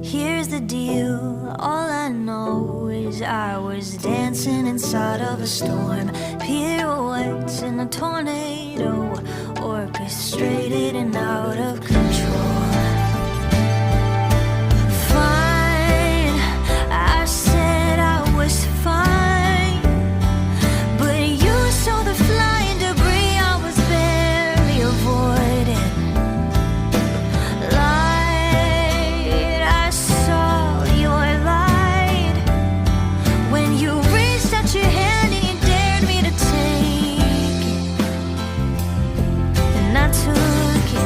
Here's the deal, all I know is I was dancing inside of a storm, pirouettes in a tornado, orchestrated and out of control. Fine, I said I was fine, but you saw the flying debris I was barely avoiding. Light, I saw your light when you reached out your hand and you dared me to take it, and I took it.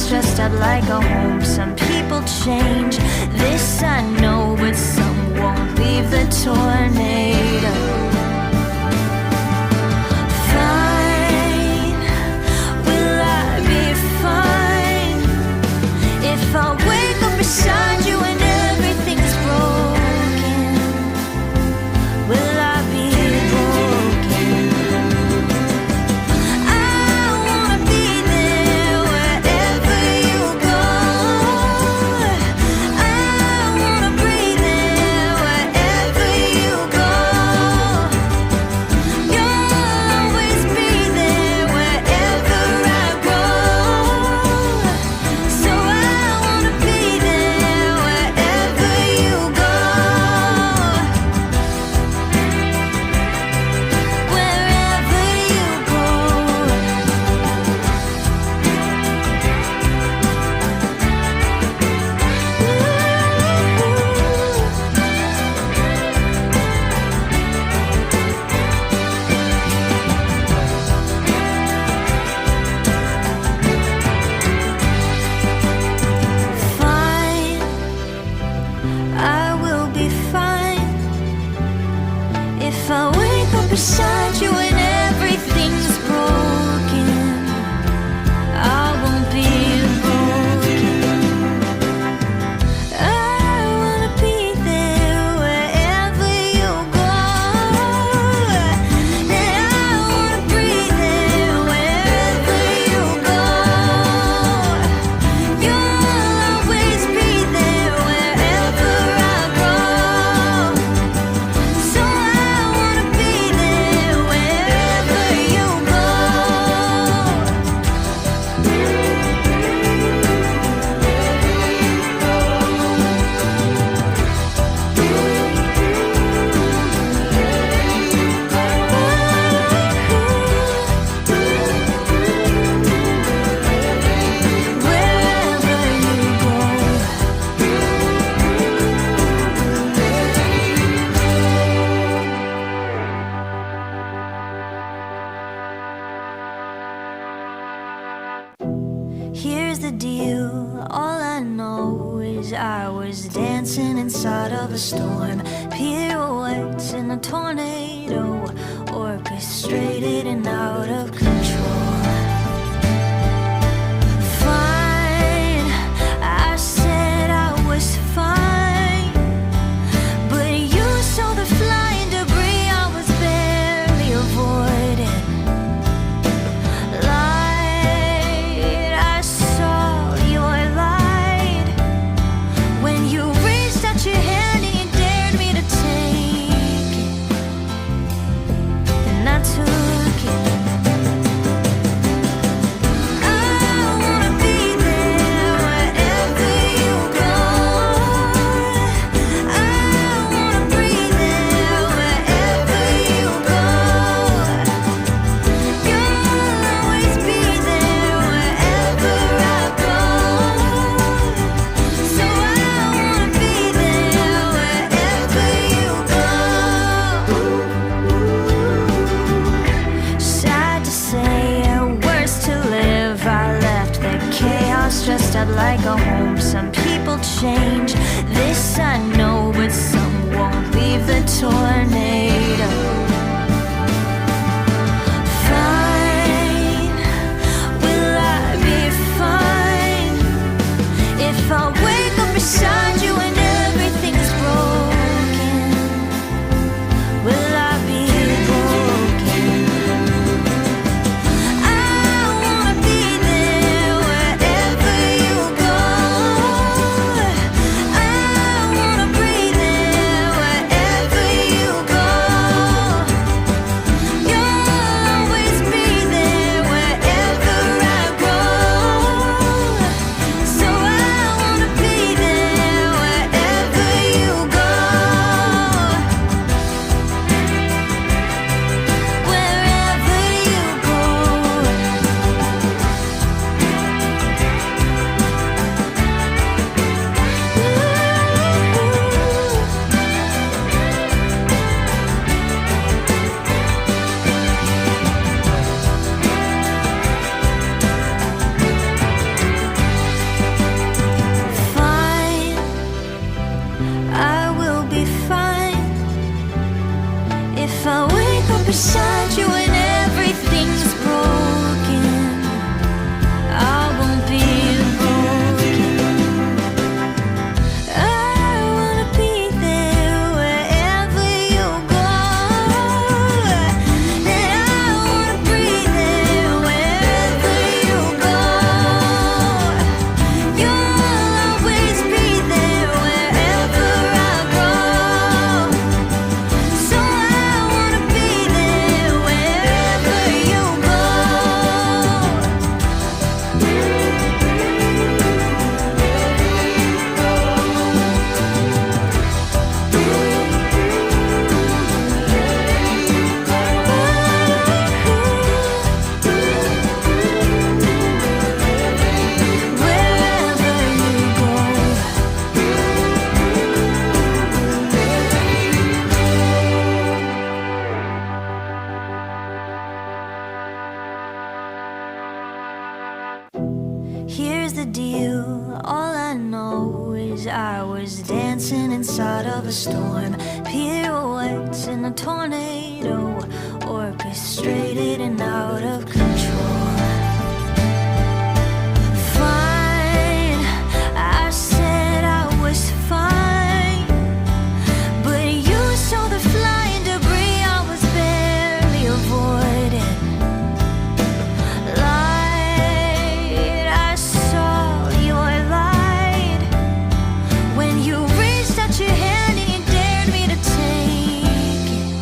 Dressed up like a home. Some people change, this I know, but some won't leave the tornado. Fine, will I be fine if I wake up beside you and everything's broken? Will I be broken? Beside you and everything's broken, I won't be broken. I wanna be there wherever you go, and I wanna breathe there wherever you go. You'll always be there wherever I go. So I wanna be there wherever you go. Wherever you go. Here's the deal, all I know is I was dancing inside of a storm, pirouettes in a tornado, orchestrated and out of control. Fine, I said I was fine, but you saw the flying debris I was barely avoiding. Light, I saw your light when you reached out your hand and you dared me to take it, and I took it. house dressed up like a home. Some people change, this I know, but some won't leave the tornado. Fine, will I be fine if I wake up beside you and everything is broken? Will I be broken? I wanna be there wherever you go. I wanna breathe there wherever you go. You'll always be there wherever I go. So I wanna be there wherever you go. Wherever you go. Fine, I will be fine if I wake up beside you and everything's broken. I won't be broken. I wanna be there wherever you go. And I wanna breathe there wherever you go. You'll always be there wherever I go. So I wanna be there wherever you go. Wherever you go. Here's the deal, all I know is I was dancing inside of a storm. Pirouettes in a tornado, orchestrated and out of control. Fine, I said I was fine, but you saw the flying debris I was barely avoiding. Light, I saw your light when you reached out your hand and you dared me to take it,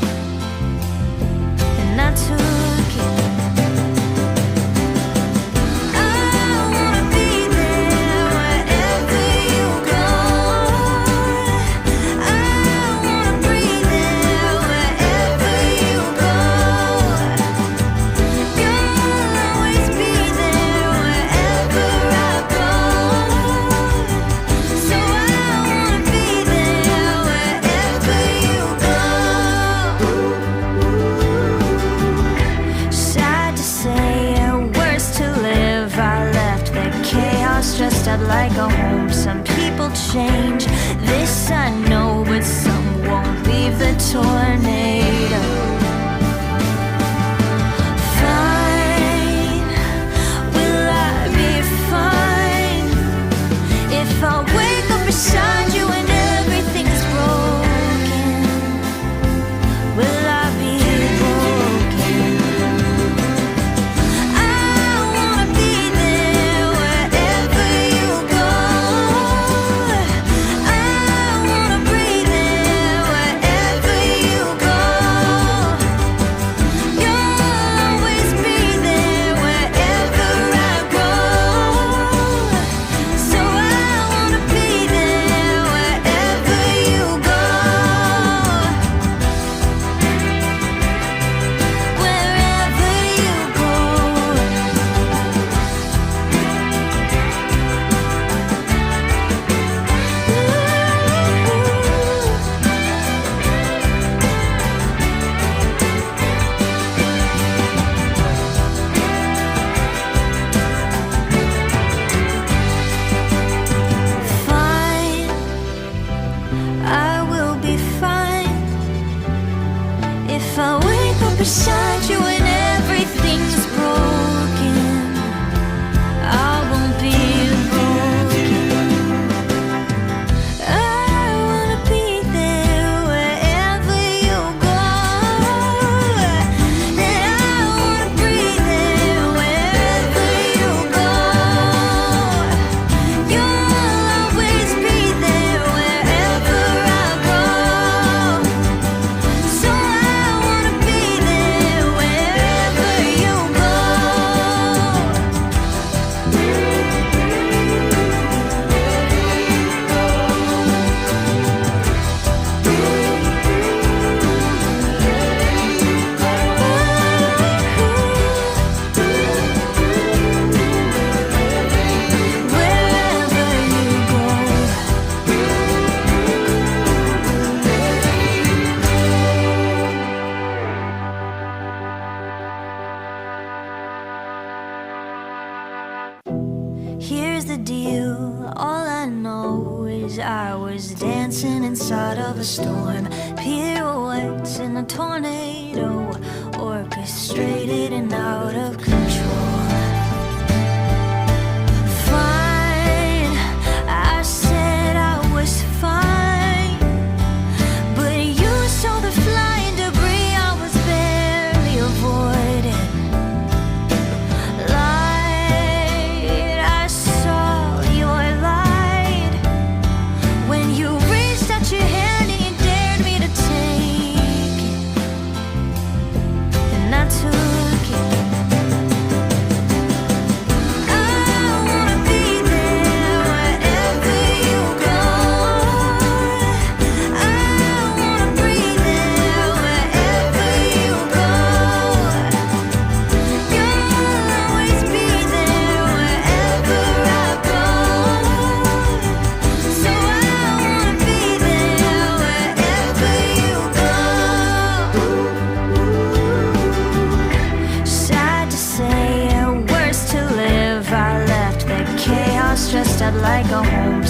and I took it. I wanna be there wherever you go. I wanna breathe there wherever you go. You'll always be there wherever I go. So I wanna be there wherever you go. Sad to say, worse to live. I left the chaos dressed up like a home. Some people change, this I know, but some won't leave the tornado. Fine, will I be fine if I wake up beside you and everything is broken? Will I be broken? I wanna be there wherever you go. I wanna breathe there wherever you go. Here's the deal, all I know is I was dancing inside of a storm, pirouettes in a tornado, orchestrated and out of control. Fine, I said I was fine, but you saw the flying debris I was barely avoiding. Light, I saw your light when you reached out your hand and you dared me to take it, and I took it. I wanna be there wherever you go. I wanna breathe there wherever you go. You'll always be there wherever I go. So I wanna be there wherever you go. Sad to say, worse to live. I left the chaos dressed up like a home.